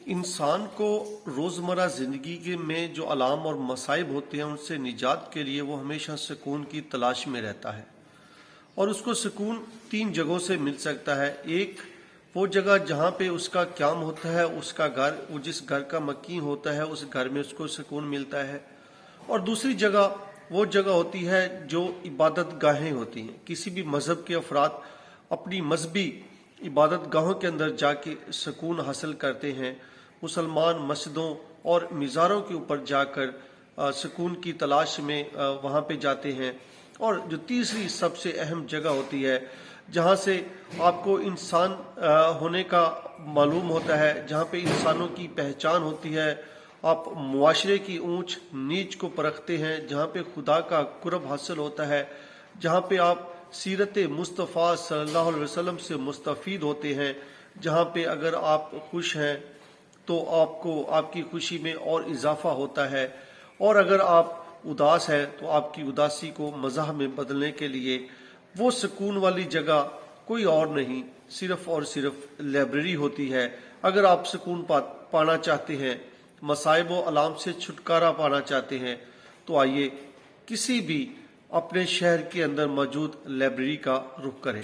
इंसान को रोज़मर्रा ज़िंदगी के में जो अलाम और मसाइब होते हैं उनसे निजात के लिए वो हमेशा सुकून की तलाश में रहता है। और उसको सुकून तीन जगहों से मिल सकता है। एक वो जगह जहाँ पे उसका क्याम होता है, उसका घर, वो जिस घर का मकीन होता है उस घर में उसको सुकून मिलता है। और दूसरी जगह वो जगह होती है जो इबादत गाहें होती हैं। किसी भी मज़हब के अफराद अपनी मजहबी इबादत गाहों के अंदर जाके सुकून हासिल करते हैं। मुसलमान मस्जिदों और मीज़ारों के ऊपर जाकर सुकून की तलाश में वहाँ पे जाते हैं। और जो तीसरी सबसे अहम जगह होती है जहाँ से आपको इंसान होने का मालूम होता है, जहाँ पे इंसानों की पहचान होती है, आप मुआशरे की ऊंच नीच को परखते हैं, जहाँ पे खुदा का कुर्ब हासिल होता है, जहाँ पे आप सीरत मुस्तफ़ा सल्लल्लाहु अलैहि वसल्लम से मुस्तफ़ीद होते हैं, जहाँ पे अगर आप खुश हैं तो आपको आपकी खुशी में और इजाफा होता है, और अगर आप उदास है तो आपकी उदासी को मज़ाह में बदलने के लिए वो सुकून वाली जगह कोई और नहीं, सिर्फ और सिर्फ लाइब्रेरी होती है। अगर आप सुकून पाना चाहते हैं, मसाइब व अलाम से छुटकारा पाना चाहते हैं, तो आइए किसी भी अपने शहर के अंदर मौजूद लाइब्रेरी का रुख करें।